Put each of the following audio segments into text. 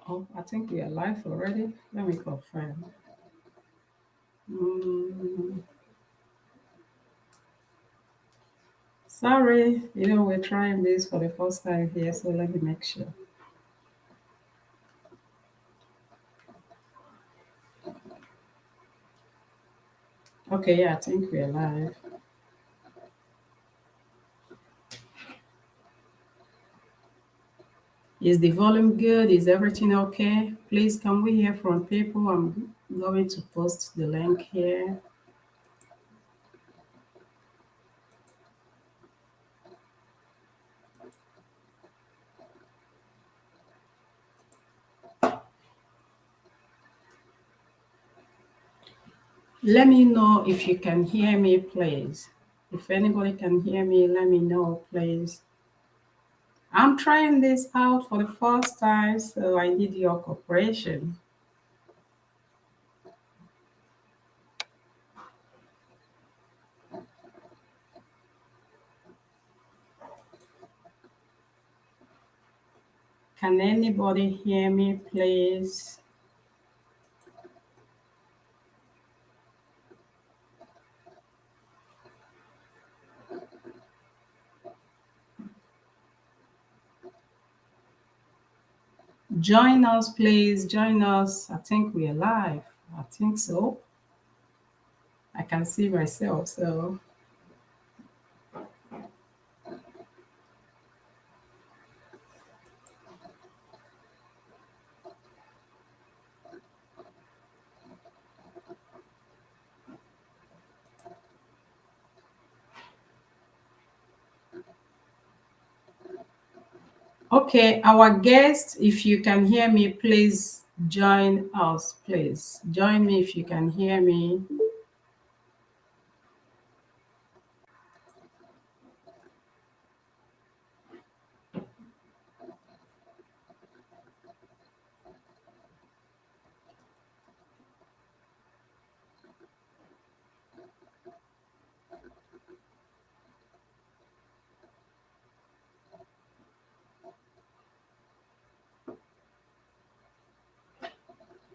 Oh, I think we are live already. Let me confirm. Mm, sorry, we're trying this for the first time here, so let me make sure. Okay, yeah, I think we're live. Is the volume good? Is everything okay? Please, can we hear from people? I'm going to post the link here. Let me know if you can hear me, please. If anybody can hear me, let me know, please. I'm trying this out for the first time, so I need your cooperation. Can anybody hear me, please? Join us, please. Join us. I think we are live. I think so. I can see myself, so. Okay, our guest, if you can hear me, please join us, please. Join me if you can hear me.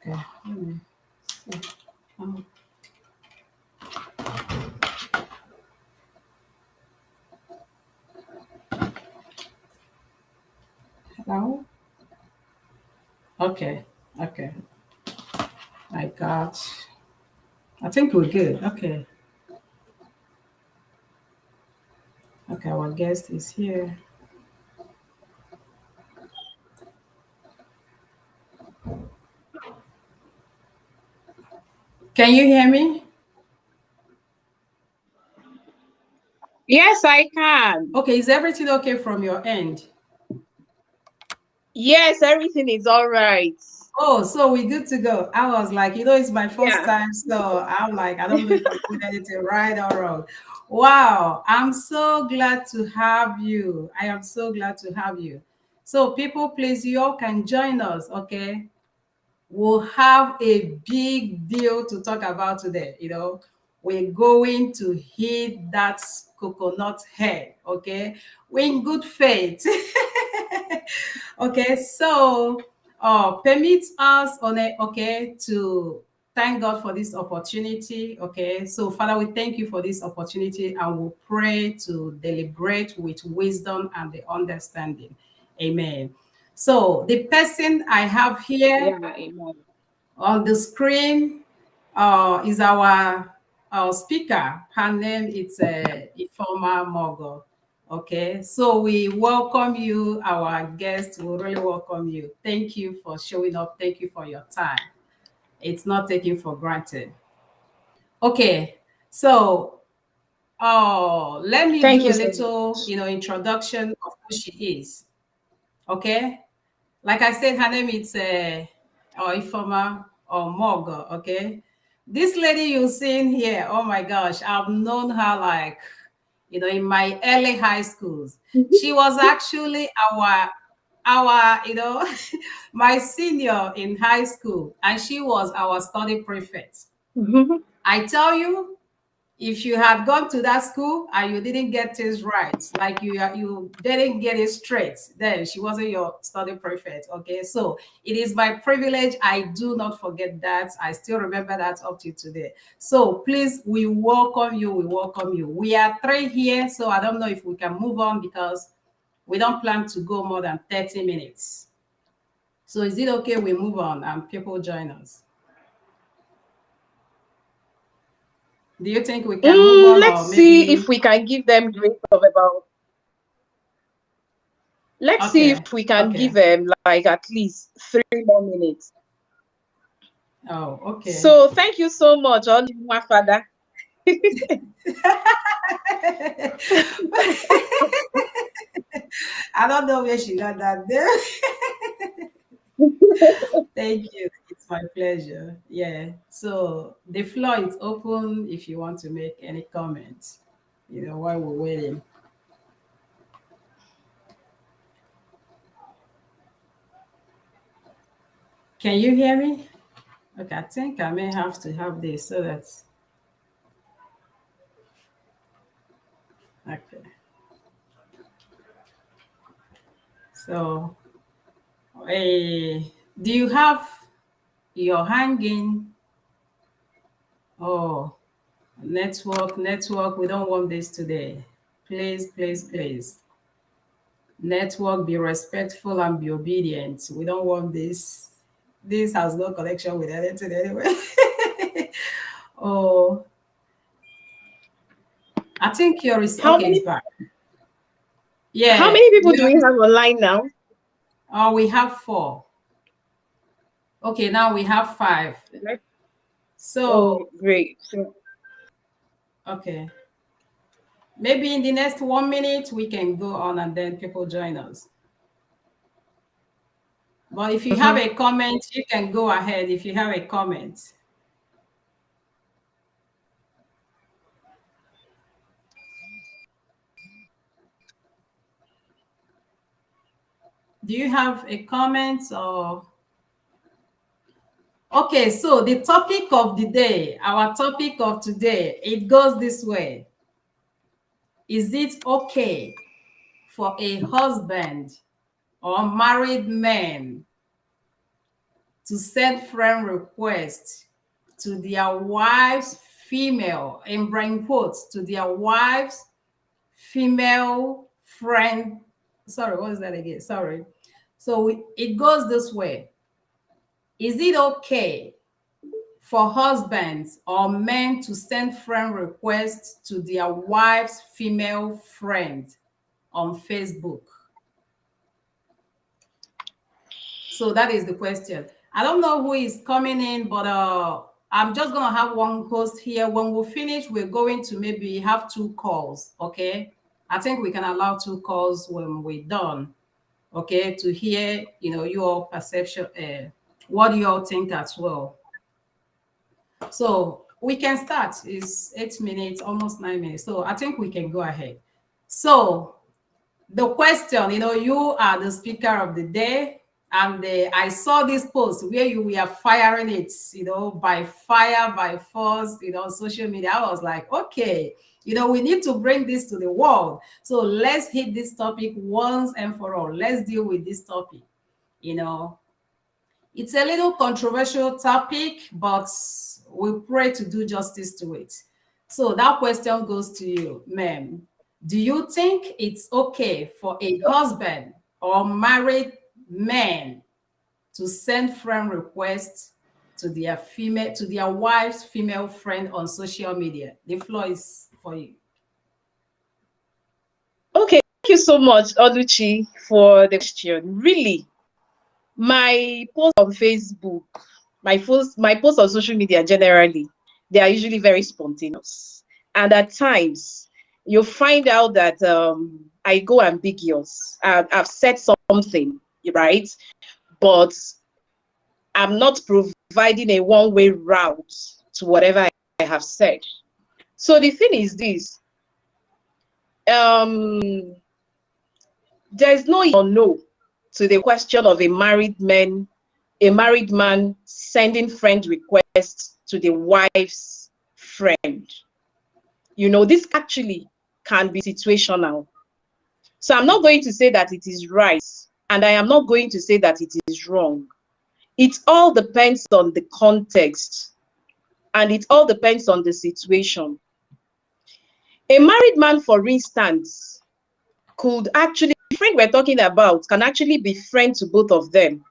Okay, let me see. Oh, hello? Okay, okay. I got, I think we're good. Okay, okay, our guest is here. Can you hear me? Yes, I can. Okay, is everything okay from your end? Yes, everything is all right. Oh, so we good to go. I was like, it's my first Yeah. time, so I'm like, I don't know if I'm doing anything right or wrong. Wow, I'm so glad to have you. I am so glad to have you. So, people, please, you all can join us, okay? We'll have a big deal to talk about today. We're going to hit that coconut head, okay? We're in good faith. Okay, so permit us on it, okay, to thank God for this opportunity. Okay, so Father, we thank you for this opportunity and we pray to deliberate with wisdom and the understanding. Amen. So the person I have here Yeah, amen. on the screen is our speaker. Her name is Ifoma Mogo. Okay, so we welcome you, our guest. We really welcome you. Thank you for showing up. Thank you for your time. It's not taken for granted. Okay, so let me Thank do you a so little, much. introduction of who she is. Okay, like I said, her name is Ifoma or Mog. Okay, this lady you seen here, oh my gosh, I've known her like in my early high schools. She was actually our my senior in high school, and she was our study prefect. I tell you, if you had gone to that school and you didn't get things right, like you didn't get it straight, then she wasn't your study prefect. Okay, so it is my privilege. I do not forget that. I still remember that up to today. So please, we welcome you. We welcome you. We are three here, so I don't know if we can move on because we don't plan to go more than 30 minutes. So is it okay we move on and people join us? Do you think we can move on, Let's or see if maybe? we can give them grace of about. Let's see if Okay, we can give okay. them like at least 3 more minutes. Oh, okay. So thank you so much, my father. I don't know where she got that there. Thank you. It's my pleasure. Yeah. So the floor is open if you want to make any comments, while we're waiting. Can you hear me? Okay, I think I may have to have this so that's okay. So, do you have your hanging? Oh, network. We don't want this today. Please, please, please. Network, be respectful and be obedient. We don't want this. This has no connection with anything anyway. Oh, I think your is How okay. It's many back. how Yeah. many people do we have online now? Oh, we have four. Okay, now we have five. So, Oh, great. So, okay. Maybe in the next 1 minute we can go on and then people join us. But if you have mhm. a comment, you can go ahead if you have a comment. Do you have a comment or? Okay, so the topic of the day, our topic of today, it goes this way. Is it okay for a husband or married man to send friend requests to their wife's female, in brain quotes, to their wife's female friend? Sorry, what is that again? Sorry. So it goes this way. Is it okay for husbands or men to send friend requests to their wife's female friend on Facebook? So that is the question. I don't know who is coming in, but I'm just gonna have one host here. When we finish, we're going to maybe have two calls. Okay, I think we can allow two calls when we're done. Okay, to hear your perception, what you all think as well. So we can start. It's 8 minutes, almost 9 minutes. So I think we can go ahead. So the question, you are the speaker of the day, and I saw this post where you were firing it, by fire, by force, social media. I was like, okay, we need to bring this to the world. So let's hit this topic once and for all. Let's deal with this topic. You know, it's a little controversial topic, but we pray to do justice to it. So that question goes to you, ma'am. Do you think it's okay for a husband or married man to send friend requests to their wife's female friend on social media? The floor is for you. Okay, thank you so much, Oluchi, for the question. Really, my posts on Facebook, my posts on social media generally, they are usually very spontaneous. And at times, you find out that I go ambiguous. I've said something, right? But I'm not providing a one-way route to whatever I have said. So the thing is this, um, there's no yes or no to the question of a married man sending friend requests to the wife's friend. You know, this actually can be situational. So I'm not going to say that it is right, and I am not going to say that it is wrong. It all depends on the context, and it all depends on the situation. A married man, for instance, could actually, the friend we're talking about can actually be friend to both of them.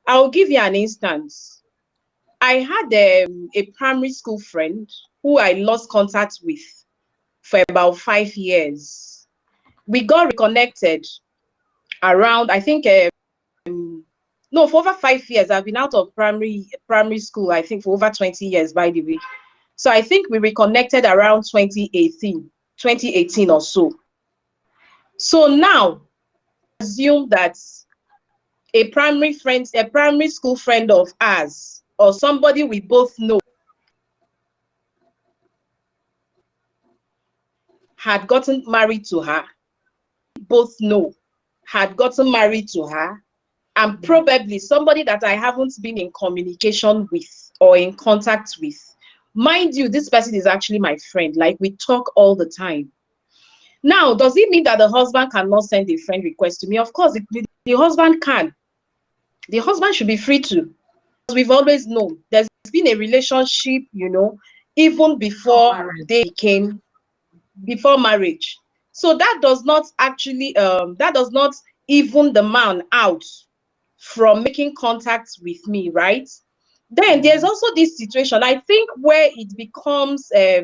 I'll give you an instance. I had a primary school friend who I lost contact with for about 5 years. We got reconnected around, I think, no, for over 5 years. I've been out of primary school, I think, for over 20 years, by the way. So I think we reconnected around 2018 or so. So now, assume that a primary school friend of ours, or somebody we both know, had gotten married to her, both know, had gotten married to her, and probably somebody that I haven't been in communication with or in contact with. Mind you, this person is actually my friend. Like, we talk all the time. Now, does it mean that the husband cannot send a friend request to me? Of course, the husband can. The husband should be free to. As we've always known, there's been a relationship, you know, even before they became, before marriage. So that does not actually, that does not even the man out from making contact with me, right? Then there's also this situation, I think, where it becomes a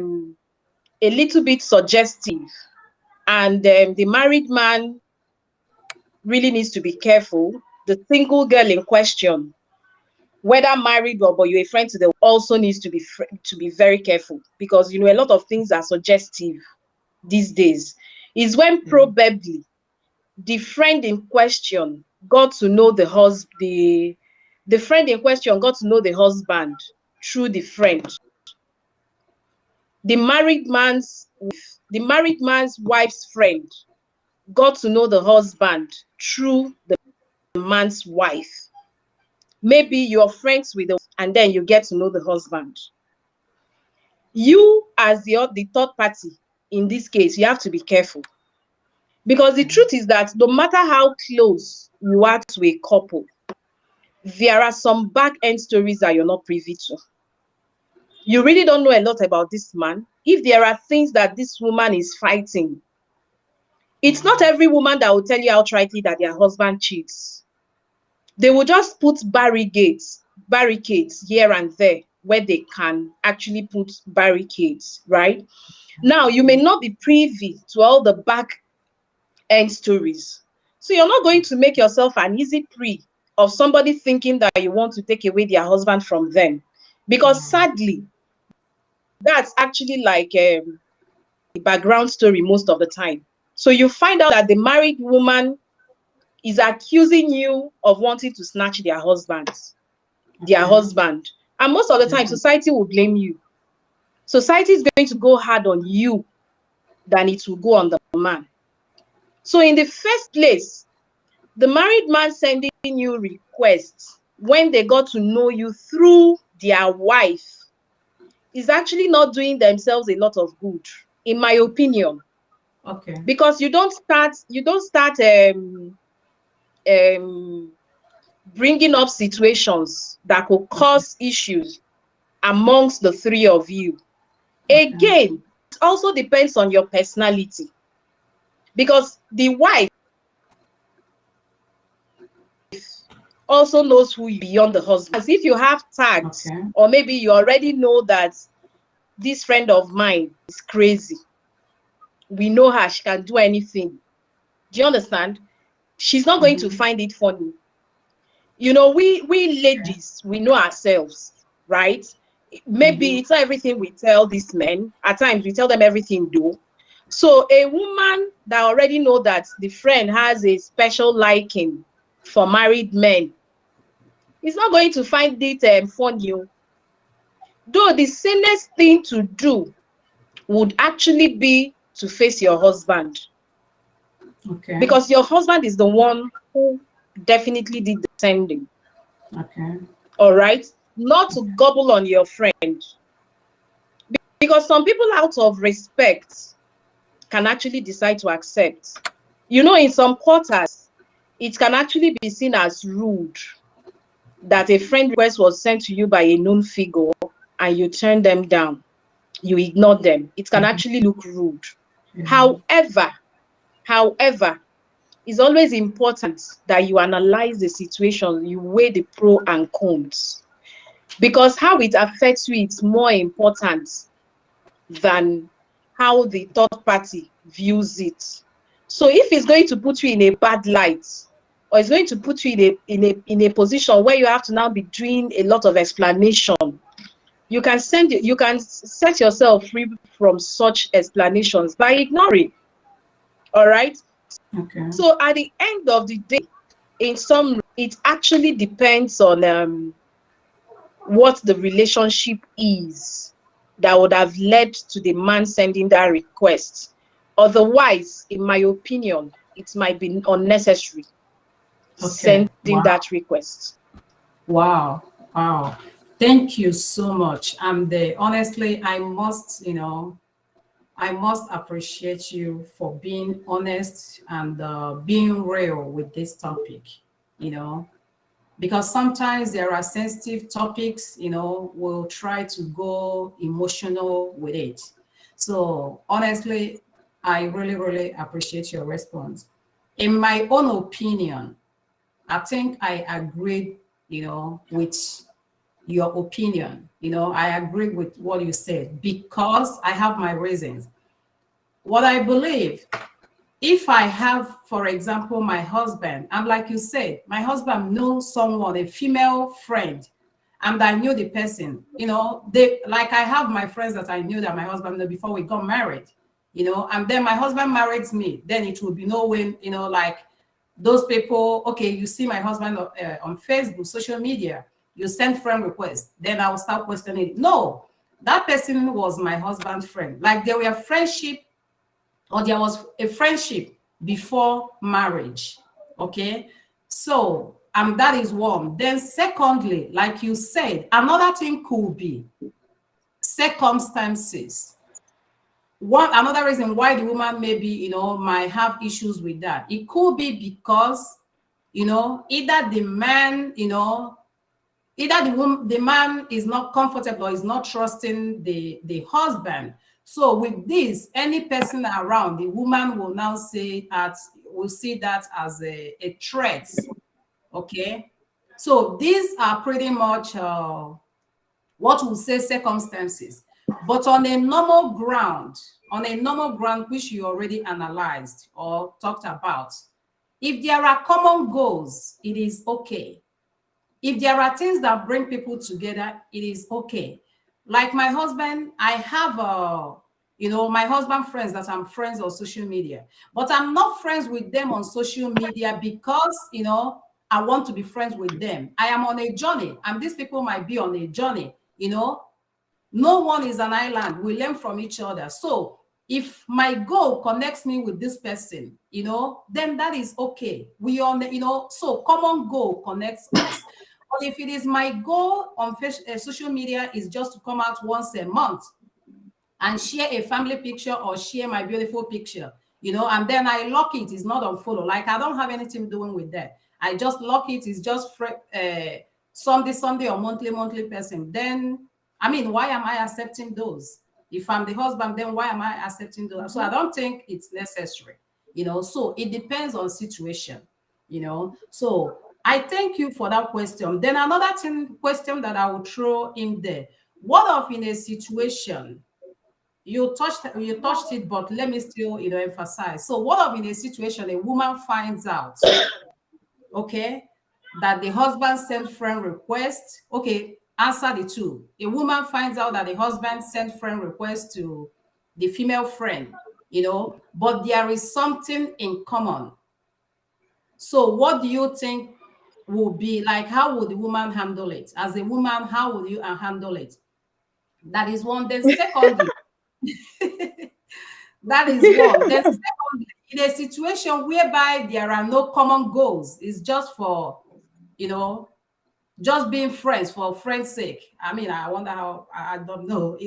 little bit suggestive, and the married man really needs to be careful. The single girl in question, whether married or but you're a friend to them, also needs to be very careful, because you know a lot of things are suggestive these days. Is when probably the friend in question got to know the friend in question got to know the husband through the friend. The married man's wife's friend got to know the husband through the man's wife. Maybe you're friends with the, and then you get to know the husband. You, as the third party in this case, you have to be careful, because the truth is that no matter how close you are to a couple, there are some back end stories that you're not privy to. You really don't know a lot about this man. If there are things that this woman is fighting, it's not every woman that will tell you outrightly that their husband cheats. They will just put barricades here and there where they can actually put barricades, right? Now, you may not be privy to all the back end stories. So you're not going to make yourself an easy prey of somebody thinking that you want to take away their husband from them. Because sadly, that's actually like the background story most of the time. So you find out that the married woman is accusing you of wanting to snatch their husband. And most of the time, society will blame you. Society is going to go hard on you than it will go on the man. So in the first place, the married man sending you requests when they got to know you through their wife is actually not doing themselves a lot of good, in my opinion. Okay. Because you don't start bringing up situations that could cause issues amongst the three of you. Again, it also depends on your personality, because the wife also knows who you beyond the husband. As if you have tags, or maybe you already know that this friend of mine is crazy. We know her, she can do anything. Do you understand? She's not going to find it funny. You know, we ladies, we know ourselves, right? Maybe it's not everything we tell these men. At times we tell them everything though. So a woman that already know that the friend has a special liking for married men is not going to find it funny. Though the sanest thing to do would actually be to face your husband. Okay. Because your husband is the one who definitely did the sending. Okay. All right? Not to gobble on your friend. Because some people, out of respect, can actually decide to accept. You know, in some quarters, it can actually be seen as rude that a friend request was sent to you by a known figure and you turn them down, you ignore them. It can actually look rude. However, however, it's always important that you analyze the situation, you weigh the pro and cons, because how it affects you is more important than how the third party views it. So if it's going to put you in a bad light, or it's going to put you in a position where you have to now be doing a lot of explanation, you can set yourself free from such explanations by ignoring. All right. Okay. So at the end of the day, in some, it actually depends on what the relationship is that would have led to the man sending that request. Otherwise, in my opinion, it might be unnecessary Okay. sending Wow. that request. Wow. Wow. Thank you so much. Honestly, I must appreciate you for being honest and being real with this topic, you know, because sometimes there are sensitive topics, we'll try to go emotional with it. So honestly, I really, really appreciate your response. In my own opinion, I think I agreed, with your opinion. I agree with what you said because I have my reasons. What I believe, if I have, for example, my husband, and like you said, my husband knows someone, a female friend, and I knew the person, they like I have my friends that I knew that my husband knew before we got married, and then my husband marries me, then it will be no way, like those people, okay, you see my husband on Facebook, social media, you send friend requests, then I'll start questioning it. No, that person was my husband's friend. Like there were friendship or there was a friendship before marriage. Okay. So, that is one. Then, secondly, like you said, another thing could be circumstances. One another reason why the woman maybe might have issues with that. It could be because either the man either the man is not comfortable or is not trusting the husband. So with this, any person around, the woman will now will see that as a threat. Okay. So these are pretty much what we say circumstances. But on a normal ground, which you already analyzed or talked about, if there are common goals, it is okay. If there are things that bring people together, it is okay. Like my husband, I have my husband friends that I'm friends on social media, but I'm not friends with them on social media because I want to be friends with them. I am on a journey, and these people might be on a journey. No one is an island. We learn from each other. So if my goal connects me with this person, then that is okay. We on, so common goal connects us. But if it is my goal on social media is just to come out once a month and share a family picture or share my beautiful picture, and then I lock it, it's not on follow. Like I don't have anything doing with that. I just lock it, it's just Sunday or monthly person. Then, I mean, why am I accepting those? If I'm the husband, then why am I accepting those? So I don't think it's necessary, so it depends on situation, So I thank you for that question. Then another question that I will throw in there. What if in a situation you touched it, but let me still emphasize. So what if in a situation a woman finds out, okay, that the husband sent friend request? Okay, answer the two. A woman finds out that the husband sent friend request to the female friend, but there is something in common. So what do you think will be like? How would the woman handle it? As a woman, how would you handle it? That is one. Then secondly, that is one. Then secondly, in a situation whereby there are no common goals, it's just for, you know, just being friends for friends' sake. I mean, I wonder how, I don't know,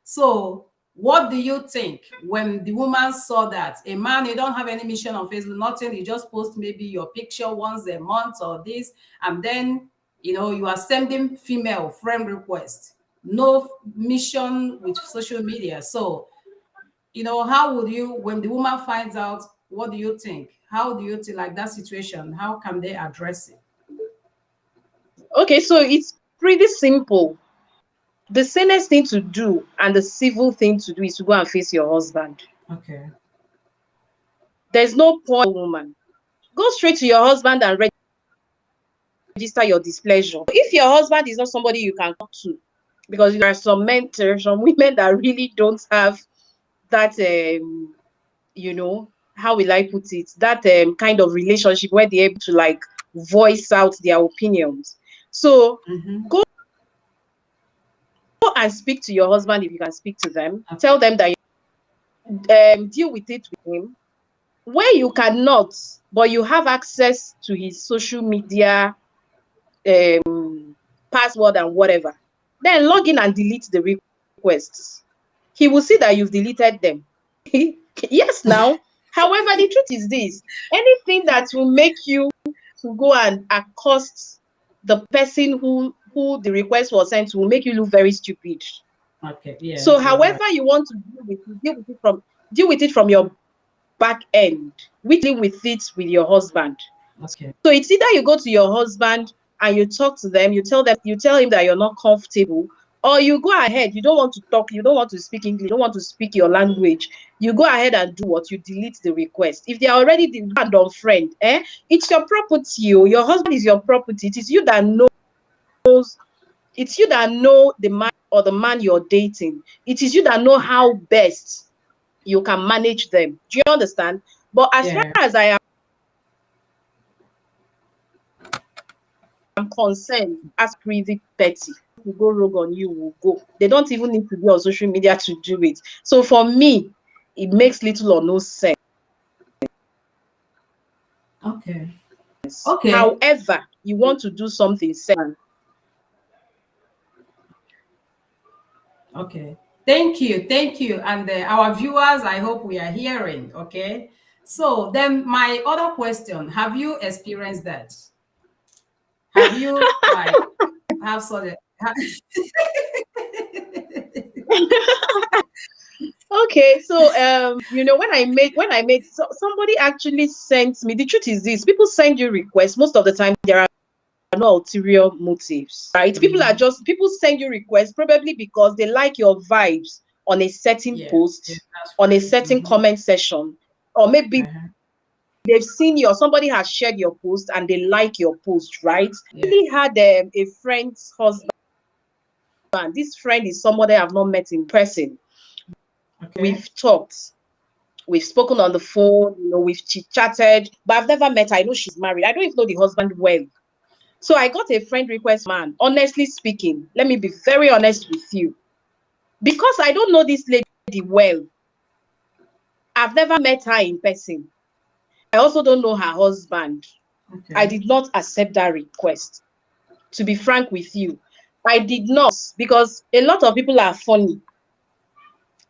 So, what do you think when the woman saw that a man, you don't have any mission on Facebook, nothing, you just post maybe your picture once a month or this, and then you are sending female friend requests, no mission with social media. So, how would you, when the woman finds out, what do you think? How do you think, like that situation, how can they address it? Okay, so it's pretty simple. The sanest thing to do and the civil thing to do is to go and face your husband. Okay. There's no point, woman. Go straight to your husband and register your displeasure. If your husband is not somebody you can talk to, because there are some men, there are some women that really don't have that, how will I put it, that kind of relationship where they're able to like voice out their opinions. So Mm-hmm. go and speak to your husband if you can speak to them. Okay. Tell them that deal with it with him. Where you cannot, but you have access to his social media password and whatever, then log in and delete the requests. He will see that you've deleted them. Yes, now. However, the truth is this: anything that will make you to go and accost the person who the request was sent to will make you look very stupid. Okay. Yeah, So, you're right. however you want to deal with it from your back end, we deal with it with your husband. Okay. So it's either you go to your husband and you talk to them, you tell him that you're not comfortable, or you go ahead, you don't want to talk, you don't want to speak English, you don't want to speak your language. You go ahead and do what? You delete the request. If they are already the random friend, it's your property. Oh. Your husband is your property. It is you that knows, it's you that know the man or the man you're dating. It is you that know how best you can manage them. Do you understand? But as far Yeah. as I am concerned, as pretty petty. To go rogue on you will go. They don't even need to be on social media to do it. So for me, it makes little or no sense. Okay. Okay. However, you want to do something second. Okay. Thank you. Thank you. And our viewers, I hope we are hearing. Okay. So then my other question, have you experienced that? Have you like have sort of Okay, so when I made somebody actually sent me. The truth is this: people send you requests. Most of the time, there are no ulterior motives, right? Mhm. People send you requests probably because they like your vibes on a certain Yeah, yeah, post, that's on a true. certain comment section, or maybe Uh-huh. they've seen you or somebody has shared your post and they like your post, right? I Yeah. really had a friend's husband. This friend is somebody I've not met in person. Okay. We've talked, we've spoken on the phone, we've chit chatted, but I've never met her. I know she's married. I don't even know the husband well. So I got a friend request, man. Honestly speaking, let me be very honest with you. Because I don't know this lady well, I've never met her in person. I also don't know her husband. I Okay. did not accept that request. To be frank with you, I did not, because a lot of people are funny.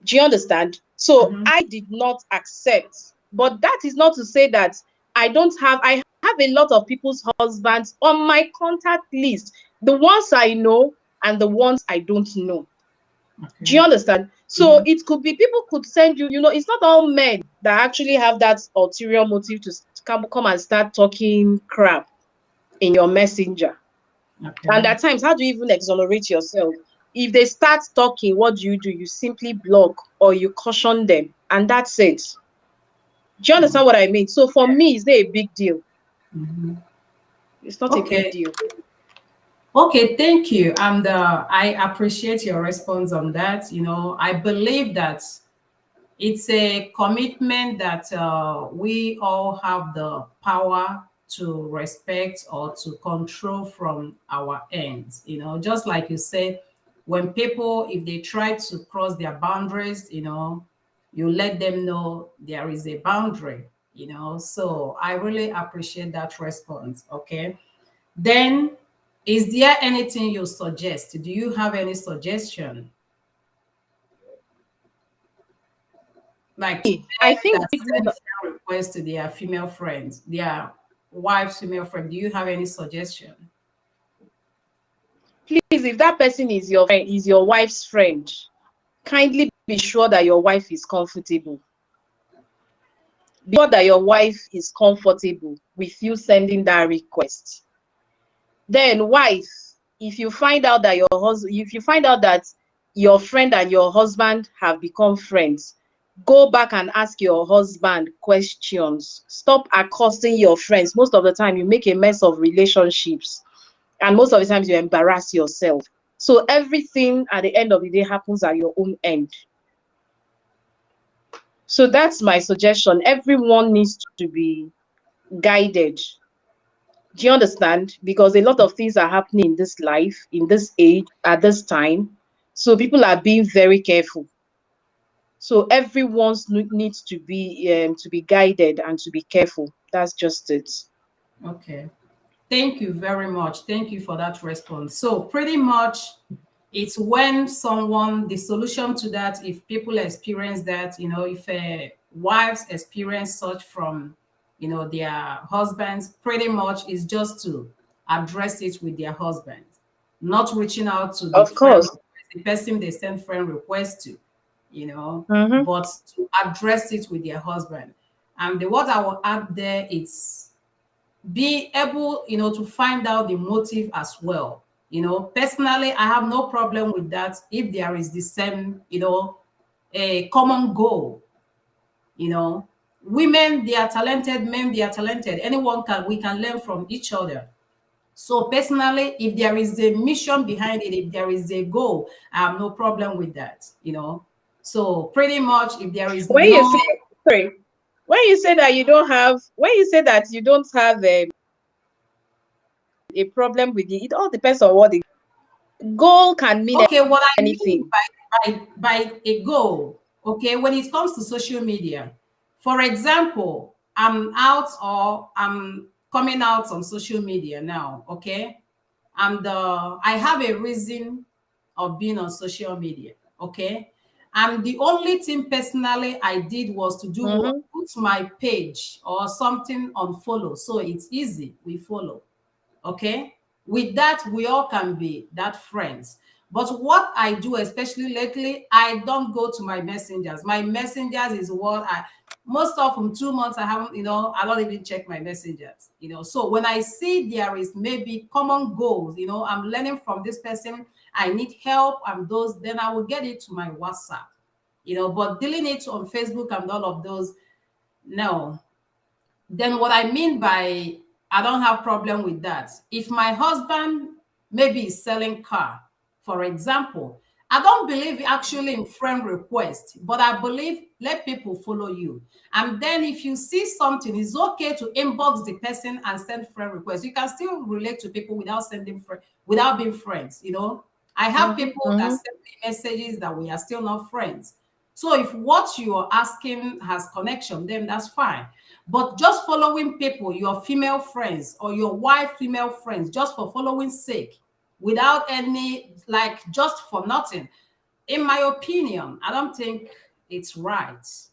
Do you understand? So Mm-hmm. I did not accept. But that is not to say that I have a lot of people's husbands on my contact list. The ones I know and the ones I don't know. Do Okay. you understand? So Mm-hmm. it could be people could send you, it's not all men that actually have that ulterior motive to come and start talking crap in your messenger. And Okay. at times, how do you even exonerate yourself? If they start talking, what do? You simply block or you caution them, and that's it. Do you understand what I mean? So for me, it's not a big deal. Mm-hmm. It's not a big Okay. deal. Okay, thank you. And I appreciate your response on that. I believe that it's a commitment that we all have the power to respect or to control from our ends. Just like you said, when people, if they try to cross their boundaries, you let them know there is a boundary. So I really appreciate that response. Okay. Then Is there anything you suggest? Do you have any suggestion? Like to I men think that big rule. send friend requests to their female friends, their wife's female friend. Do you have any suggestion? Please, if that person is your friend, is your wife's friend, kindly be sure that your wife is comfortable. Be sure that your wife is comfortable with you sending that request. Then, wife, if you find out that if you find out that your friend and your husband have become friends, go back and ask your husband questions. Stop accosting your friends. Most of the time, you make a mess of relationships, and most of the times, you embarrass yourself. So everything at the end of the day happens at your own end. So that's my suggestion. Everyone needs to be guided. Do you understand? Because a lot of things are happening in this life, in this age, at this time. So people are being very careful. So everyone needs to be guided and to be careful. That's just it. Okay. Thank you very much. Thank you for that response. So pretty much it's when someone, the solution to that, if people experience that, if wives experience such from, their husbands, pretty much is just to address it with their husband, not reaching out to the Of friend, course. request, the person they send friend request to, Mm-hmm. but to address it with their husband. And the what I will add there is be able, to find out the motive as well. Personally, I have no problem with that if there is the same, a common goal. You know, women they are talented, men they are talented. Anyone can we can learn from each other. So personally, if there is a mission behind it, if there is a goal, I have no problem with that. So pretty much, if there is When you no say sorry, when you say that you don't have a problem with it, it all depends on what the goal can mean okay, what I mean anything. by a goal, okay, when it comes to social media, for example, I'm out or I'm coming out on social media now, okay, and I have a reason of being on social media, okay, and the only thing personally I did was to do what, Mm-hmm. put my page or something on follow, so it's easy, we follow. Okay, with that we all can be that friends. But what I do, especially lately, I don't go to my messengers. My messengers is what I, most of them 2 months I haven't, I don't even check my messengers. So when I see there is maybe common goals, I'm learning from this person, I need help and those, then I will get it to my WhatsApp. But dealing it on Facebook and all of those, no. Then what I mean by I don't have problem with that. If my husband maybe is selling car, for example, I don't believe actually in friend request, but I believe let people follow you. And then if you see something, it's okay to inbox the person and send friend request. You can still relate to people without sending without being friends. I have Mm-hmm. people that Mm-hmm. send me messages that we are still not friends. So if what you are asking has connection, then that's fine. But just following people, your female friends or your wife female friends, just for following sake, without any, like, just for nothing, in my opinion, I don't think it's right. So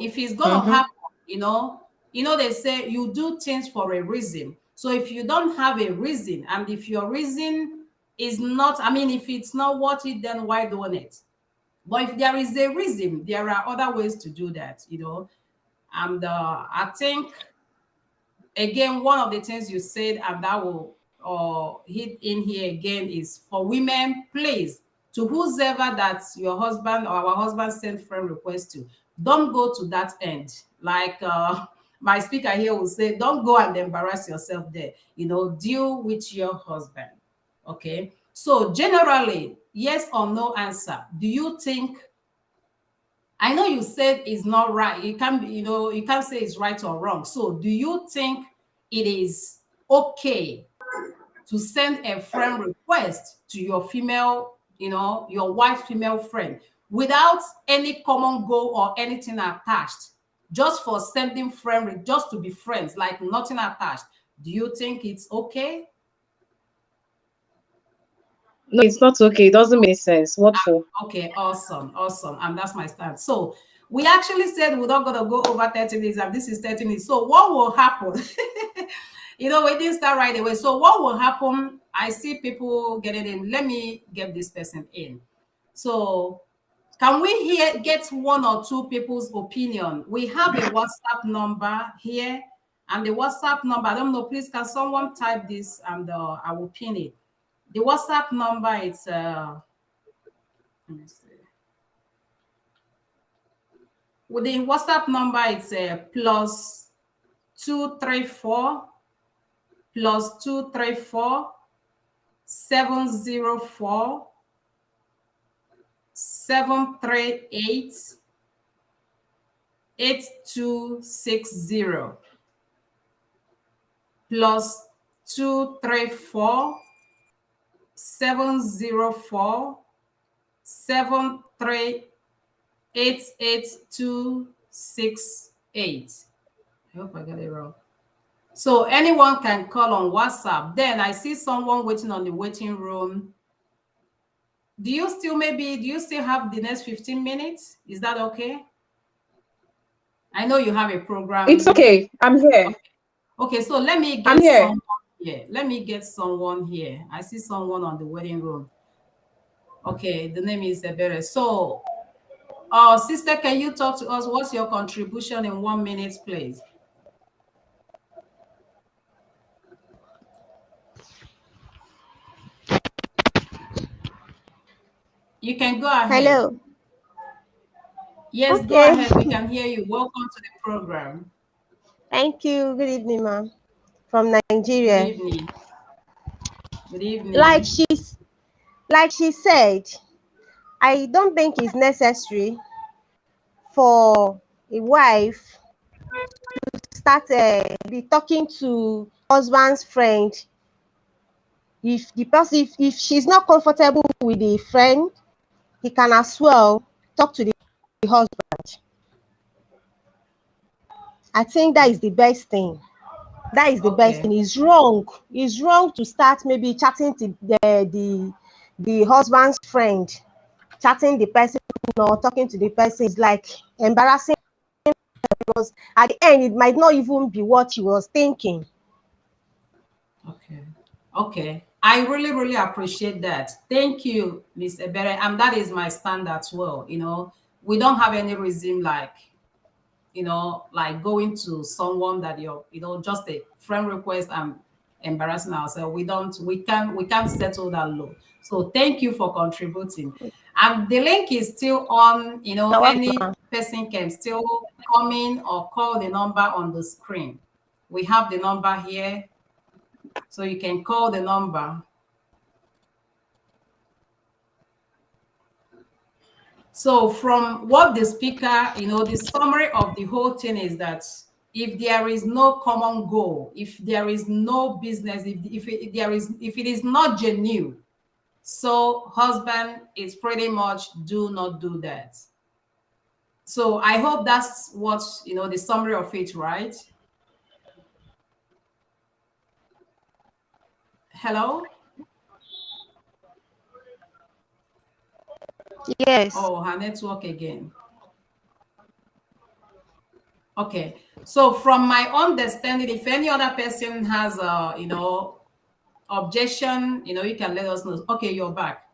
if it's gonna Mm-hmm. happen, they say you do things for a reason. So if you don't have a reason, and if your reason is not, I mean, if it's not worth it, then why doing it? But if there is a reason, there are other ways to do that. And I think, again, one of the things you said, and that will hit in here again, is for women, please, to whoever that your husband or our husband send friend request to, don't go to that end. Like my speaker here will say, don't go and embarrass yourself there. Deal with your husband. Okay. So generally, yes or no answer. Do you think, I know you said it's not right. You can't, you can't say it's right or wrong. So, do you think it is okay to send a friend request to your female, your wife's female friend without any common goal or anything attached, just for sending friend, just to be friends, like nothing attached? Do you think it's okay? No, it's not okay. It doesn't make sense. What for? Okay, awesome, awesome. And that's my start. So we actually said we're not gonna go over 30 minutes, and this is 30 minutes. So what will happen? We didn't start right away. So what will happen? I see people getting in. Let me get this person in. So can we get one or two people's opinion? We have a WhatsApp number here, and the WhatsApp number, I don't know, please can someone type this and I will pin it. The WhatsApp number is let me see. With the WhatsApp number, it's plus 234 plus 704 738 8260 plus 234 704 738 8268. I hope I got it wrong. So anyone can call on WhatsApp. Then I see someone waiting on the waiting room. Do you still have the next 15 minutes? Is that okay? I know you have a It's program. okay. I'm here. Okay, so let me I'm get here. someone here. Let me get someone here. I see someone on the waiting room. Okay, the name is Ebere. So, sister, can you talk to us? What's your contribution in 1 minute, please? You can go ahead. Hello. Yes, go Okay. ahead. We can hear you. Welcome to the program. Thank you. Good evening, ma'am. From Good Nigeria. evening. Good Like evening. she's like she said, I don't think it's necessary for a wife to start be talking to husband's friend if the person if she's not comfortable with the friend, he can as well talk to the husband. I think that is the best thing. That is the best thing. Okay. It's wrong. It's wrong to start maybe chatting to the husband's friend, chatting the person or talking to the person is like embarrassing because at the end it might not even be what you was thinking. Okay. Okay. I really, really appreciate that. Thank you, Miss Ebere. And that is my stand as well. We don't have any reason like going to someone that just a friend request and embarrassing ourselves. We can't settle that low. So thank you for contributing. And the link is still on, You're any welcome. person can still come in or call the number on the screen. We have the number here, so you can call the number. So from what the speaker, the summary of the whole thing is that if there is no common goal, if there is no business, if it is not genuine, so husband is pretty much do not do that. So I hope that's what the summary of it, right? Hello? Yes. Oh, her network again. Okay. So from my understanding, if any other person has a objection, you can let us know. Okay, you're back.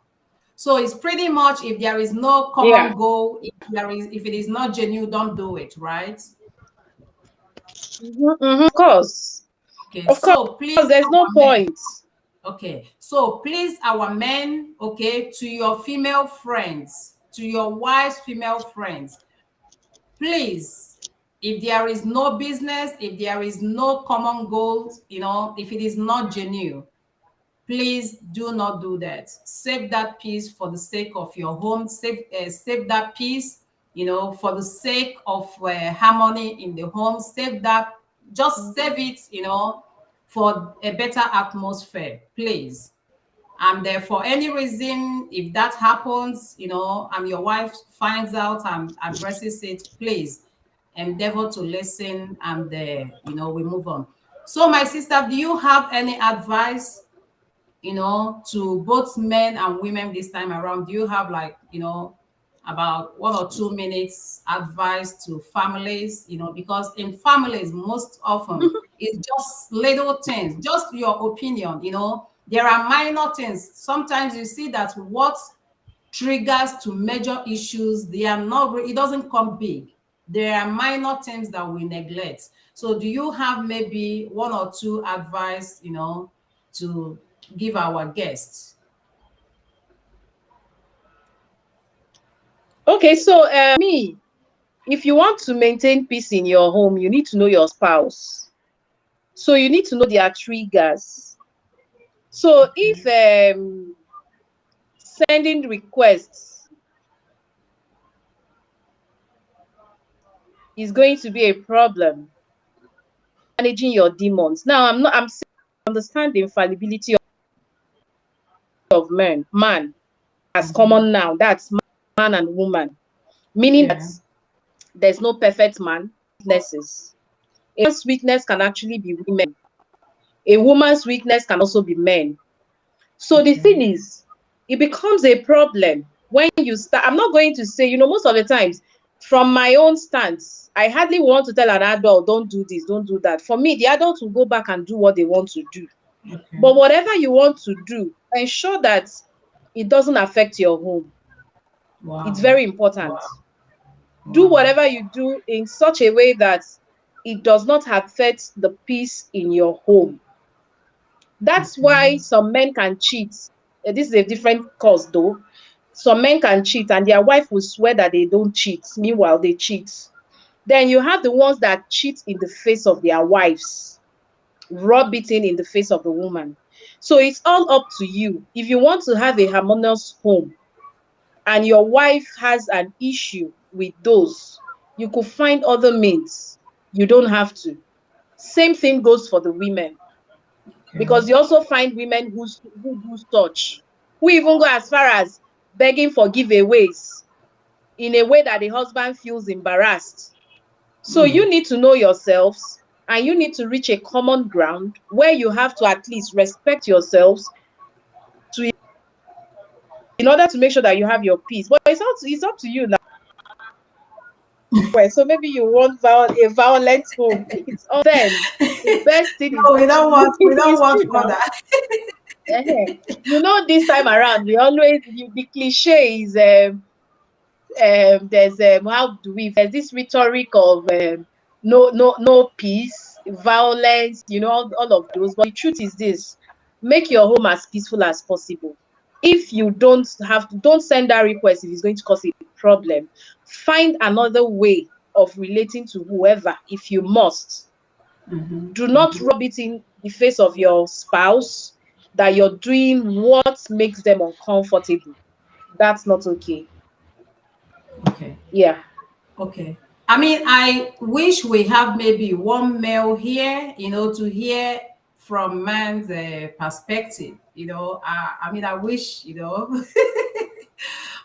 So it's pretty much if there is no Yeah. common goal, if it is not genuine, don't do it, right? Of course. Okay, Of course. so please, There's no our men. point. Okay, so please, our men, okay, to your female friends, to your wife's female friends, please, if there is no business, if there is no common goals, if it is not genuine, please do not do that. Save that peace for the sake of your home. Save that peace, for the sake of harmony in the home. Save that. Just save it, for a better atmosphere, please. And for any reason, if that happens, and your wife finds out and addresses it, please endeavor to listen and we move on. So, my sister, do you have any advice? to both men and women this time around? Do you have like, about 1 or 2 minutes advice to families? Because in families, most often it's just little things, just your opinion. There are minor things. Sometimes you see that what triggers to major issues, they are not, it doesn't come big. There are minor things that we neglect. So do you have maybe 1 or 2 advice, to give our guests? Okay, so me, if you want to maintain peace in your home, you need to know your spouse. So you need to know their triggers. So if sending requests is going to be a problem, managing your demons. Now I'm saying understand the infallibility of man as common now. That's man and woman. Meaning that Yeah. there's no perfect man, weaknesses. A man's weakness can actually be women. A woman's weakness can also be men. So the Okay. thing is, it becomes a problem when you start. I'm not going to say, most of the times, from my own stance, I hardly want to tell an adult, don't do this, don't do that. For me, the adults will go back and do what they want to do. Okay. But whatever you want to do, ensure that it doesn't affect your home. It's Wow. very important. Wow. Do Wow. whatever you do in such a way that it does not affect the peace in your home. That's Okay. why some men can cheat. This is a different cause though. Some men can cheat and their wife will swear that they don't cheat. Meanwhile, they cheat. Then you have the ones that cheat in the face of their wives, rub it in the face of the woman. So it's all up to you. If you want to have a harmonious home and your wife has an issue with those, you could find other means. You don't have to. Same thing goes for the women. Okay. Because you also find women who do such, who even go as far as begging for giveaways in a way that the husband feels embarrassed. So Mm. you need to know yourselves and you need to reach a common ground where you have to at least respect yourselves to in order to make sure that you have your peace. But it's up to you now. So maybe you want a violent home. It's up then. The best thing is No, we don't want. We don't it's want true now. further. This time around, the cliche is there's how do we there's this rhetoric of no peace, violence, all of those. But the truth is this: make your home as peaceful as possible. If you don't send that request if it's going to cause a problem. Find another way of relating to whoever if you must. Do not rub it in the face of your spouse that you're doing what makes them uncomfortable. That's not okay. Okay. Yeah. Okay. I mean, I wish we have maybe one male here, to hear from man's perspective. I mean, I wish,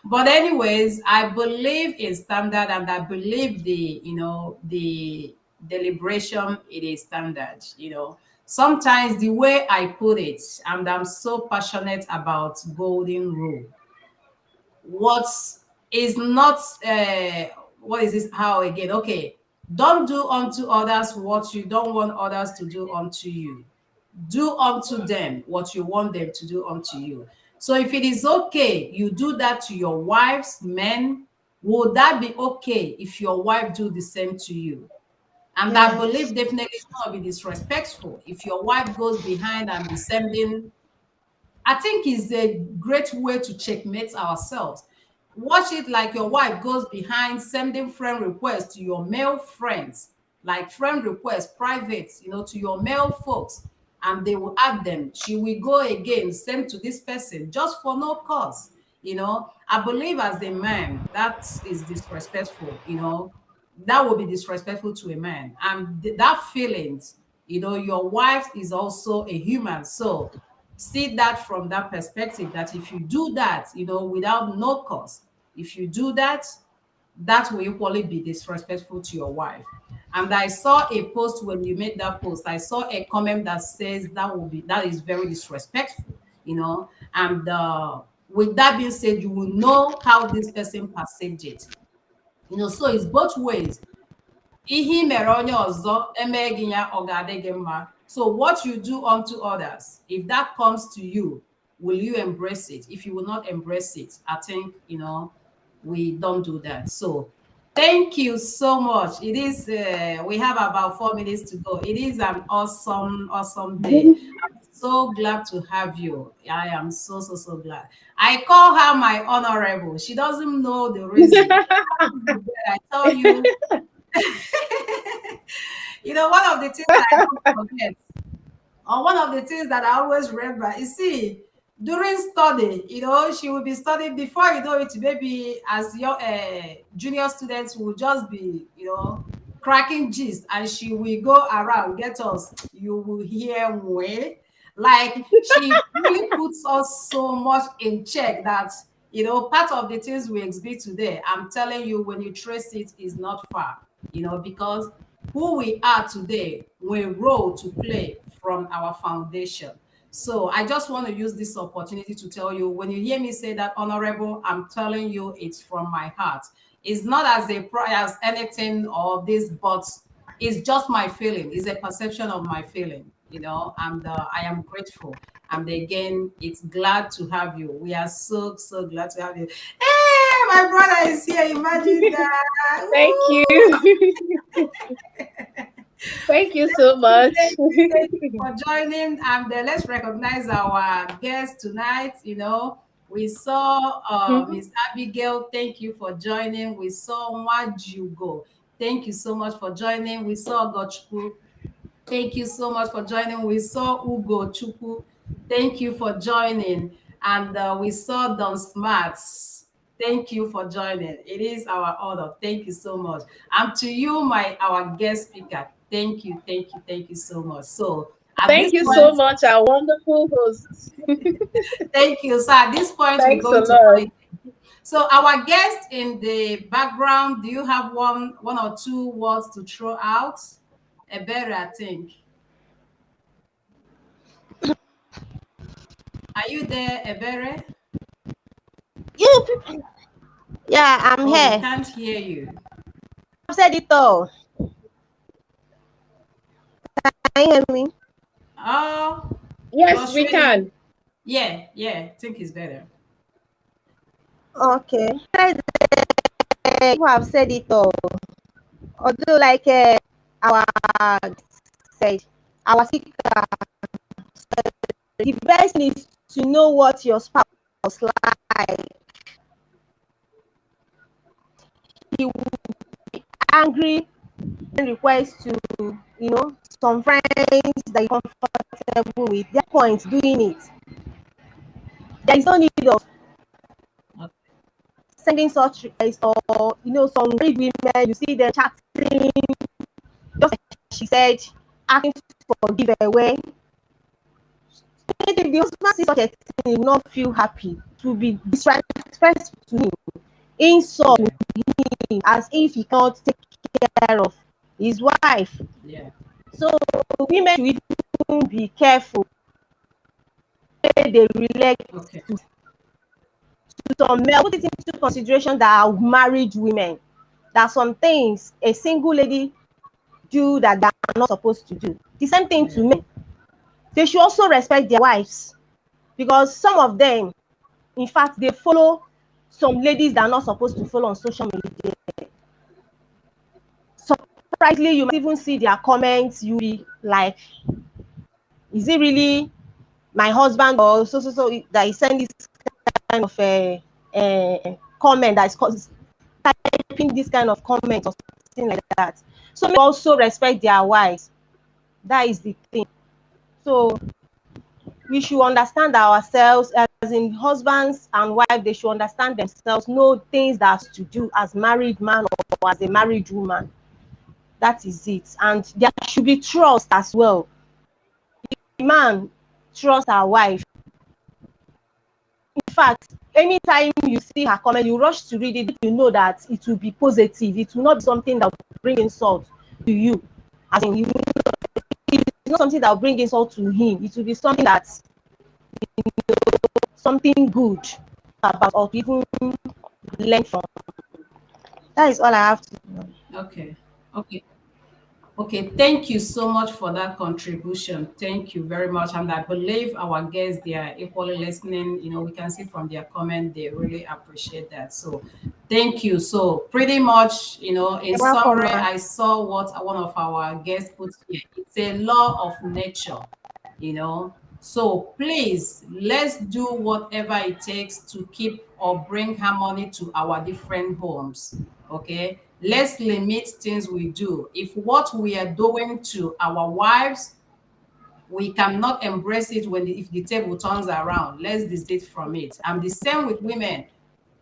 But anyways, I believe in standard, and I believe the deliberation it is standard. Sometimes the way I put it, and I'm so passionate about golden rule. What is not what is this how again? Okay. Don't do unto others what you don't want others to do unto you. Do unto them what you want them to do unto you. So if it is okay, you do that to your wives, men, would that be okay if your wife do the same to you? And I Yes. believe definitely it's not be disrespectful if your wife goes behind and be sending. I think is a great way to checkmate ourselves. Watch it like your wife goes behind sending friend requests to your male friends, like friend requests, private, to your male folks, and they will add them. She will go again, send to this person just for no cause. I believe as a man, that is disrespectful, that would be disrespectful to a man. And that feelings, your wife is also a human. So see that from that perspective, that if you do that, without no cause, if you do that, that will equally be disrespectful to your wife. And I saw a post when you made that post, I saw a comment that says that is very disrespectful. And with that being said, you will know how this person perceived it. So it's both ways. Ihe i mere onye ọzọ eme gị ya ọ ga-adị gị mma. So what you do unto others, if that comes to you, will you embrace it? If you will not embrace it, I think we don't do that. So thank you so much. It is we have about 4 minutes to go. It is an awesome day. I'm so glad to have you. I am so glad. I call her my honorable. She doesn't know the reason. I tell you, one of the things that I don't forget, or one of the things that I always remember, you see, during study, she will be studying. Before you know it, maybe as your junior students will just be, cracking gist, and she will go around, get us, you will hear way. Like, she really puts us so much in check that, part of the things we exhibit today, I'm telling you, when you trace it, is not far, because who we are today, we role to play from our foundation. So I just want to use this opportunity to tell you, when you hear me say that honorable, I'm telling you it's from my heart. It's not as a as anything or this, but it's just my feeling. It's a perception of my feeling, and I am grateful. And again, it's glad to have you. We are so glad to have you. Hey, my brother is here. Imagine that. Thank you. Thank you so much. Thank you for joining. And let's recognize our guest tonight. We saw Miss Abigail. Thank you for joining. We saw Wajugo. Thank you so much for joining. We saw Gochku. Thank you so much for joining. We saw Ugo Chuku. Thank you for joining. And we saw Don Smarts. Thank you for joining. It is our honor. Thank you so much. And to you, our guest speaker, thank you so much. So at this Thank you so point, much, our wonderful hosts. thank you. So at this point, we Thanks go a into lot. politics. So our guest in the background, do you have one or two words to throw out? Ebere, I think. Are you there, Ebere? You people. Yeah, I'm Oh, we here. can't hear you. I've said it all. Can you hear me? Oh, Yes, we frustrating. can. Yeah, I think it's better. Okay. People have said it all. Although, like our said, our speaker, the best thing is to know what your spouse like. He will be angry and request to, some friends that you're comfortable with. Their point doing it. There is no need of sending such requests, or some married women, you see them chatting, just like she said, asking for giveaway. If the husband sees such a thing, he will not feel happy. To be disrespectful to him, insult him, as if he can't take care of his wife. Yeah. So women should even be careful when they relate Okay. to some male. Put it into consideration that are married women. There are some things a single lady do that they are not supposed to do. The same thing to men. They should also respect their wives, because some of them, in fact, they follow some ladies that are not supposed to follow on social media. Surprisingly, you might even see their comments. You be like, is it really my husband or so that is sending this kind of comment, that is typing this kind of comment or something like that? So they also respect their wives. That is the thing. So we should understand ourselves, as in husbands and wives. They should understand themselves, know things that to do as married man or as a married woman. That is it. And there should be trust as well. The man trust our wife. In fact, anytime you see her comment, you rush to read it. You know that it will be positive. It will not be something that will bring insult to you. As in, you know, it's not something that will bring insult to him. It will be something that something good about, or to even learn from. That is all I have to know. Okay. Okay. Okay, thank you so much for that contribution. Thank you very much. And I believe our guests, they are equally listening. You know, we can see from their comment, they really appreciate that. So thank you. So pretty much, you know, in You're welcome, summary, ma. I saw what one of our guests put here. It's a law of nature, you know. So please, let's do whatever it takes to keep or bring harmony to our different homes. Okay, let's limit things we do. If what we are doing to our wives, we cannot embrace it if the table turns around, let's desist from it. And the same with women.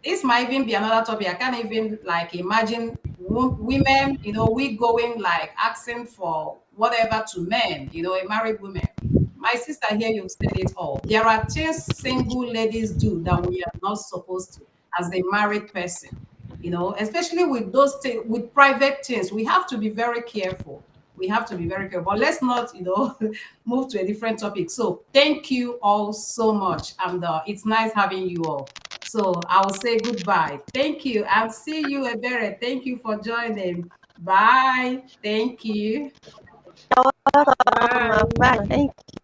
This might even be another topic. I can't even like imagine women, you know, we going like asking for whatever to men, you know, a married woman. My sister here, you've said it all. There are things single ladies do that we are not supposed to as a married person, you know, especially with those things, with private things. We have to be very careful. We have to be very careful. But let's not, you know, move to a different topic. So thank you all so much. And it's nice having you all. So I'll say goodbye. Thank you. I'll see you, Ebere. Thank you for joining. Bye. Thank you. You're welcome, ma. Bye. Bye. Thank you.